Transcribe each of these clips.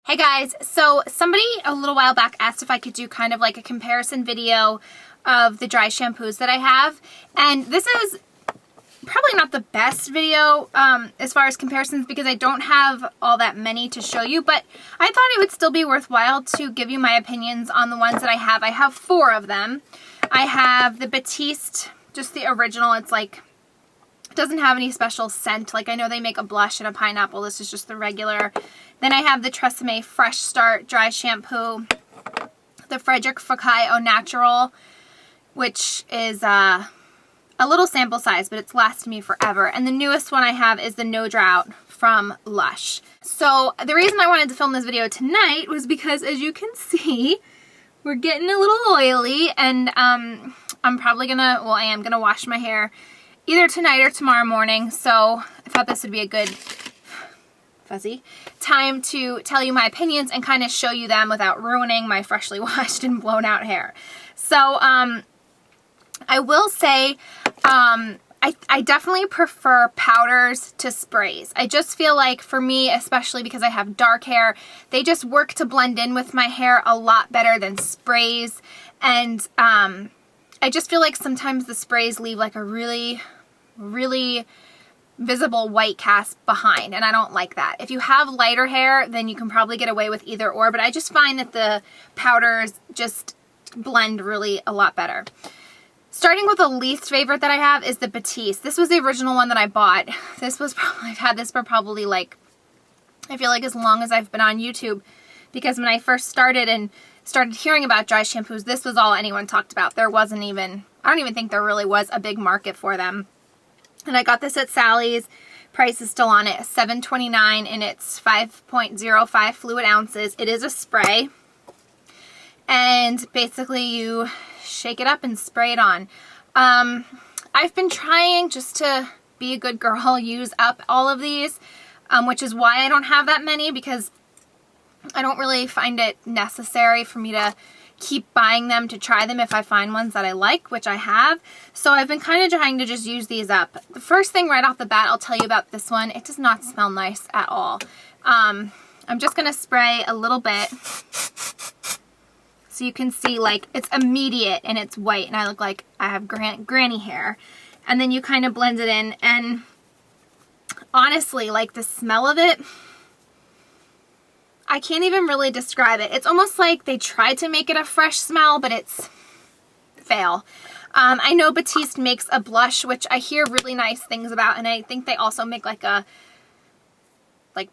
Hey guys, so somebody a little while back asked if I could do kind of like a comparison video of the dry shampoos that I have, and this is probably not the best video as far as comparisons because I don't have all that many to show you, but I thought it would still be worthwhile to give you my opinions on the ones that I have. I have 4 of them. I have the Baptiste, just the original. It's like, it doesn't have any special scent. Like I know they make a blush and a pineapple. This is just the regular. Then I have the Tresemme Fresh Start Dry Shampoo, the Frederick Fekkai Au Natural, which is a little sample size, but it's lasted me forever. And the newest one I have is the No Drought from Lush. So the reason I wanted to film this video tonight was because, as you can see, we're getting a little oily, and I'm probably gonna, well, I am gonna wash my hair either tonight or tomorrow morning. So I thought this would be a good fuzzy time to tell you my opinions and kind of show you them without ruining my freshly washed and blown out hair. So I will say I definitely prefer powders to sprays. I just feel like for me, especially because I have dark hair, they just work to blend in with my hair a lot better than sprays. And I just feel like sometimes the sprays leave like a really visible white cast behind, and I don't like that. If you have lighter hair, then you can probably get away with either or, but I just find that the powders just blend really a lot better. Starting with the least favorite that I have is the Baptiste. This was the original one that I bought. This was probably, I've had this for probably like, I feel like as long as I've been on YouTube, because when I first started and started hearing about dry shampoos, this was all anyone talked about. There wasn't even, I don't even think there really was a big market for them. And I got this at Sally's. Price is still on it, $7.29, and it's 5.05 fluid ounces. It is a spray. And basically you shake it up and spray it on. I've been trying just to be a good girl, use up all of these, which is why I don't have that many, because I don't really find it necessary for me to keep buying them to try them if I find ones that I like, which I have. So I've been kind of trying to just use these up. The first thing right off the bat I'll tell you about this one, it does not smell nice at all. I'm just going to spray a little bit so you can see like it's immediate and it's white and I look like I have granny hair. And then you kind of blend it in, and honestly, like the smell of it, I can't even really describe it. It's almost like they tried to make it a fresh smell, but it's fail. I know Baptiste makes a blush, which I hear really nice things about, and I think they also make like a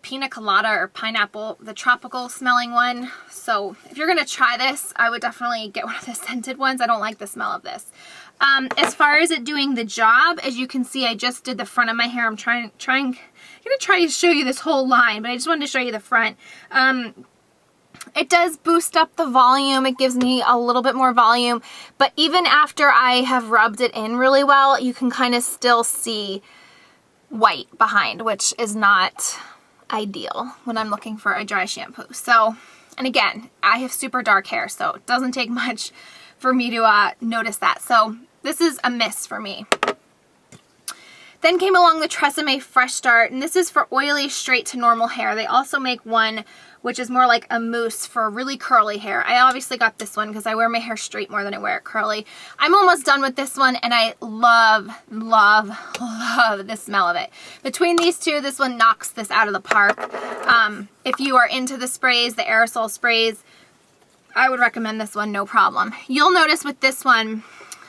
pina colada or pineapple, the tropical smelling one. So if you're gonna try this, I would definitely get one of the scented ones. I don't like the smell of this. As far as it doing the job, as you can see, I just did the front of my hair. I'm going to try to show you this whole line, but I just wanted to show you the front. It does boost up the volume. It gives me a little bit more volume, but even after I have rubbed it in really well, you can kind of still see white behind, which is not ideal when I'm looking for a dry shampoo. So, and again, I have super dark hair, so it doesn't take much for me to notice that. So this is a miss for me. Then came along the Tresemme Fresh Start, and this is for oily, straight to normal hair. They also make one which is more like a mousse for really curly hair. I obviously got this one because I wear my hair straight more than I wear it curly. I'm almost done with this one, and I love the smell of it. Between these two, this one knocks this out of the park. If you are into the sprays, the aerosol sprays, I would recommend this one, no problem. You'll notice with this one,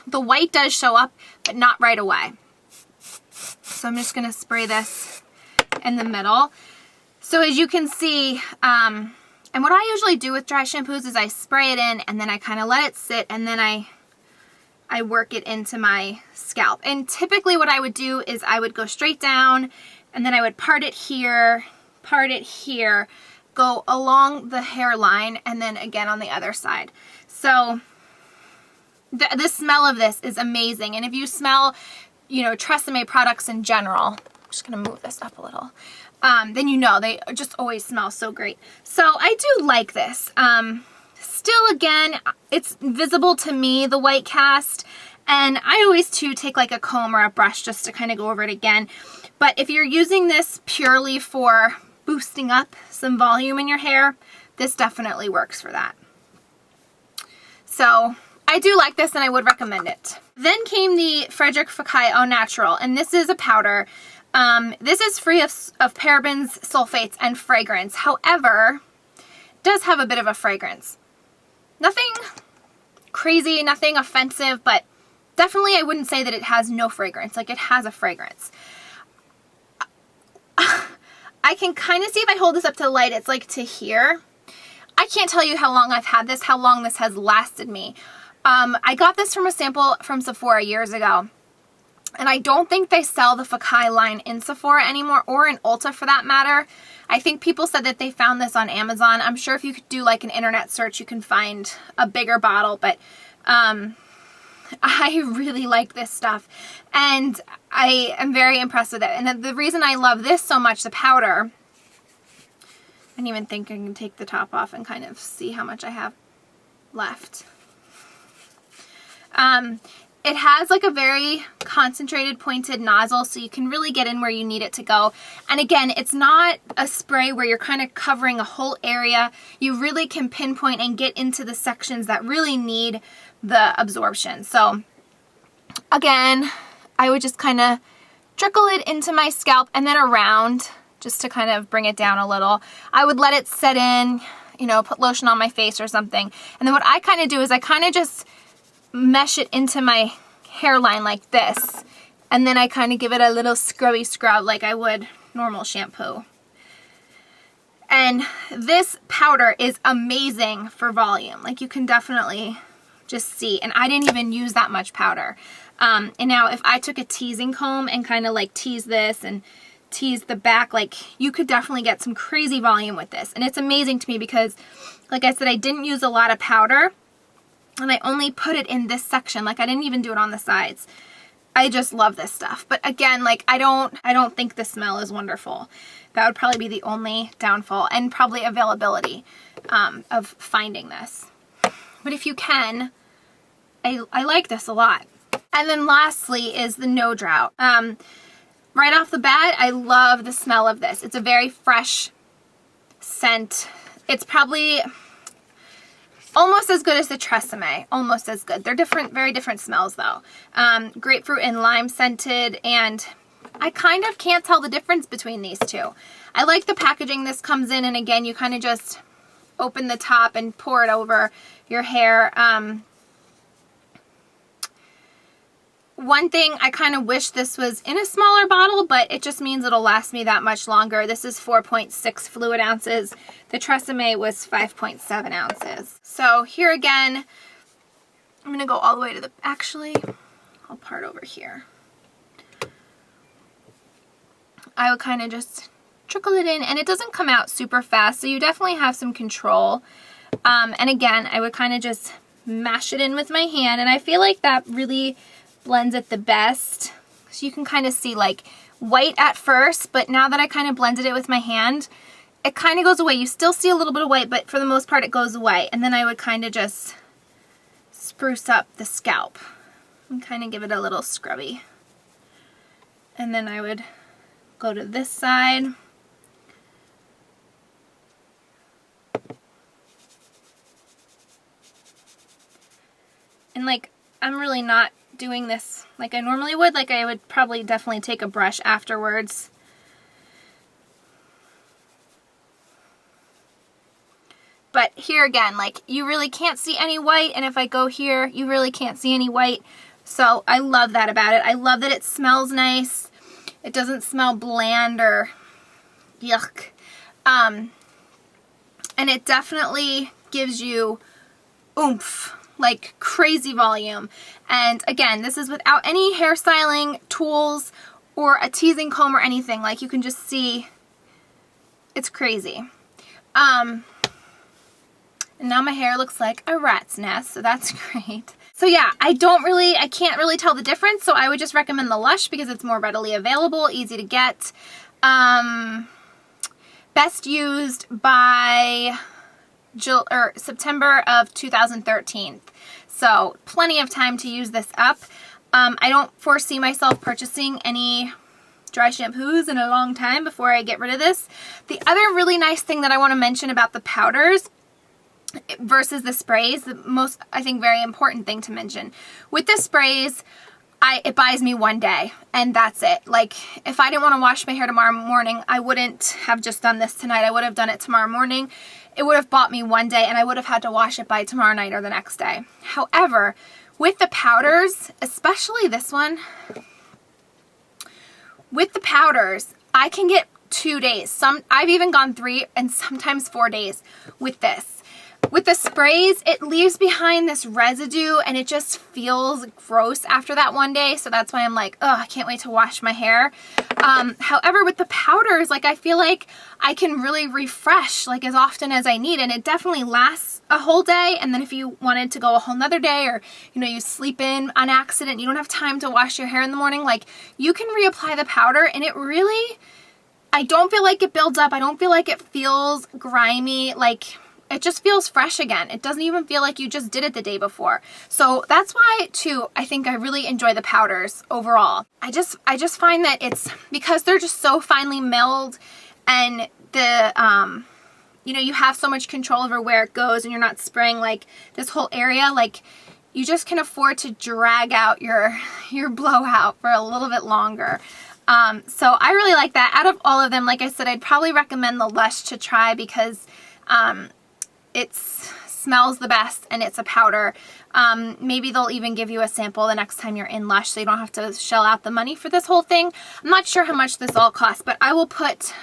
the white does show up, but not right away. So I'm just going to spray this in the middle. So as you can see, and what I usually do with dry shampoos is I spray it in and then I kind of let it sit, and then I work it into my scalp. And typically what I would do is I would go straight down, and then I would part it here, go along the hairline, and then again on the other side. So the smell of this is amazing. And if you smell, you know, Tresemme products in general, I'm just going to move this up a little, then you know they just always smell so great. So I do like this. Still, again, it's visible to me, the white cast, and I always too take like a comb or a brush just to kind of go over it again. But if you're using this purely for boosting up some volume in your hair, this definitely works for that. So I do like this and I would recommend it. Then came the Frederick Fekkai Au Natural, and this is a powder. This is free of parabens, sulfates, and fragrance. However, it does have a bit of a fragrance. Nothing crazy, nothing offensive, but definitely I wouldn't say that it has no fragrance. Like, it has a fragrance. I can kind of see if I hold this up to the light, it's like to here. I can't tell you how long I've had this, how long this has lasted me. I got this from a sample from Sephora years ago. And I don't think they sell the Fekkai line in Sephora anymore, or in Ulta for that matter. I think people said that they found this on Amazon. I'm sure if you could do like an internet search, you can find a bigger bottle. But I really like this stuff. And I am very impressed with it. And the reason I love this so much, the powder, I didn't even think I can take the top off and kind of see how much I have left. It has like a very concentrated pointed nozzle, so you can really get in where you need it to go. And again, it's not a spray where you're kind of covering a whole area. You really can pinpoint and get into the sections that really need the absorption. So again, I would just kind of trickle it into my scalp and then around, just to kind of bring it down a little. I would let it set in, you know, put lotion on my face or something. And then what I kind of do is I kind of just mesh it into my hairline like this, and then I kind of give it a little scrubby scrub like I would normal shampoo. And this powder is amazing for volume. Like, you can definitely just see, and I didn't even use that much powder. And now if I took a teasing comb and kind of like tease this and tease the back, like, you could definitely get some crazy volume with this. And it's amazing to me because, like I said, I didn't use a lot of powder. And I only put it in this section. Like, I didn't even do it on the sides. I just love this stuff. But again, like, I don't think the smell is wonderful. That would probably be the only downfall, and probably availability of finding this. But if you can, I like this a lot. And then lastly is the No Drought. Right off the bat, I love the smell of this. It's a very fresh scent. It's probably almost as good as the Tresemme, almost as good. They're different, very different smells though. Grapefruit and lime scented, and I kind of can't tell the difference between these two. I like the packaging this comes in, and again, you kind of just open the top and pour it over your hair. One thing, I kind of wish this was in a smaller bottle, but it just means it'll last me that much longer. This is 4.6 fluid ounces. The Tresemme was 5.7 ounces. So here again, I'm going to go all the way to the, actually, I'll part over here. I would kind of just trickle it in, and it doesn't come out super fast, so you definitely have some control. And again, I would kind of just mash it in with my hand, and I feel like that really blends it the best. So you can kind of see like white at first, but now that I kind of blended it with my hand, it kind of goes away. You still see a little bit of white, but for the most part it goes away. And then I would kind of just spruce up the scalp and kind of give it a little scrubby. And then I would go to this side. And like, I'm really not doing this like I normally would. Like, I would probably definitely take a brush afterwards. But here again, like, you really can't see any white, and if I go here, you really can't see any white. So I love that about it. I love that it smells nice. It doesn't smell bland or yuck. And it definitely gives you oomph, like crazy volume. And again, this is without any hairstyling tools or a teasing comb or anything. Like, you can just see it's crazy. And now my hair looks like a rat's nest, so that's great. So yeah, I can't really tell the difference, so I would just recommend the Lush because it's more readily available, easy to get. Best used by September of 2013. So plenty of time to use this up. I don't foresee myself purchasing any dry shampoos in a long time before I get rid of this. The other really nice thing that I want to mention about the powders versus the sprays, the most, I think, very important thing to mention. With the sprays, it buys me one day and that's it. Like, if I didn't want to wash my hair tomorrow morning, I wouldn't have just done this tonight. I would have done it tomorrow morning. It would have bought me one day and I would have had to wash it by tomorrow night or the next day. However, with the powders, especially this one, with the powders, I can get 2 days. I've even gone 3 and sometimes 4 days with this. With the sprays, it leaves behind this residue and it just feels gross after that one day. So that's why I'm like, oh, I can't wait to wash my hair. However, with the powders, like, I feel like I can really refresh like as often as I need, and it definitely lasts a whole day. And then if you wanted to go a whole nother day, or, you know, you sleep in on accident, you don't have time to wash your hair in the morning, like, you can reapply the powder and it really, I don't feel like it builds up. I don't feel like it feels grimy. Like, it just feels fresh again. It doesn't even feel like you just did it the day before. So that's why, too, I think I really enjoy the powders overall. I just find that it's because they're just so finely milled, and the you know, you have so much control over where it goes, and you're not spraying like this whole area. Like, you just can afford to drag out your blowout for a little bit longer. So I really like that. Out of all of them, like I said, I'd probably recommend the Lush to try because it smells the best and it's a powder. Maybe they'll even give you a sample the next time you're in Lush, so you don't have to shell out the money for this whole thing. I'm not sure how much this all costs, but I will put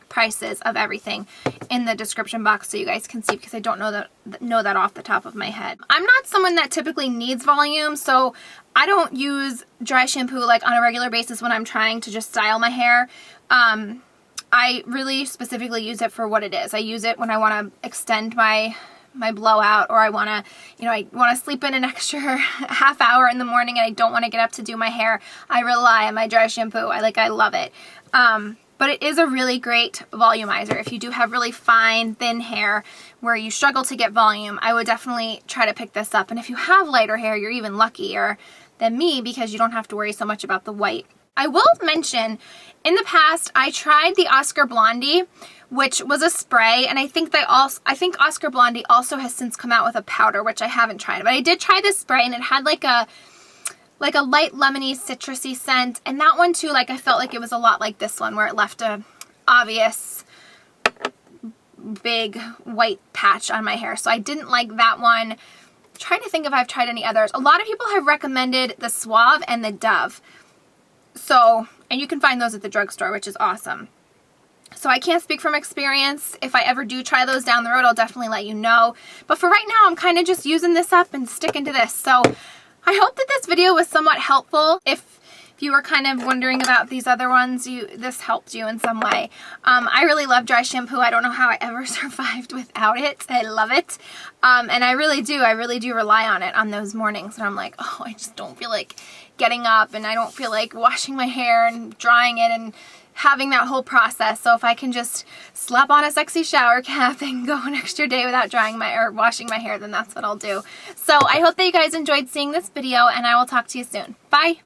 prices of everything in the description box so you guys can see, because I don't know that off the top of my head. I'm not someone that typically needs volume, so I don't use dry shampoo like on a regular basis when I'm trying to just style my hair. I really specifically use it for what it is. I use it when I want to extend my blowout, or I want to, you know, I want to sleep in an extra half hour in the morning and I don't want to get up to do my hair. I rely on my dry shampoo. I love it. But it is a really great volumizer. If you do have really fine, thin hair where you struggle to get volume, I would definitely try to pick this up. And if you have lighter hair, you're even luckier than me because you don't have to worry so much about the white. I will mention, in the past, I tried the Oscar Blondie, which was a spray, and I think Oscar Blondie also has since come out with a powder, which I haven't tried. But I did try this spray, and it had like a light lemony, citrusy scent, and that one too, like, I felt like it was a lot like this one, where it left a obvious big white patch on my hair. So I didn't like that one. I'm trying to think if I've tried any others. A lot of people have recommended the Suave and the Dove. So, and you can find those at the drugstore, which is awesome. So I can't speak from experience. If I ever do try those down the road, I'll definitely let you know. But for right now, I'm kind of just using this up and sticking to this. So I hope that this video was somewhat helpful. If you were kind of wondering about these other ones, this helped you in some way. I really love dry shampoo. I don't know how I ever survived without it. I love it. And I really do rely on it on those mornings. And I'm like, oh, I just don't feel like getting up, and I don't feel like washing my hair and drying it and having that whole process. So if I can just slap on a sexy shower cap and go an extra day without washing my hair, then that's what I'll do. So I hope that you guys enjoyed seeing this video, and I will talk to you soon. Bye!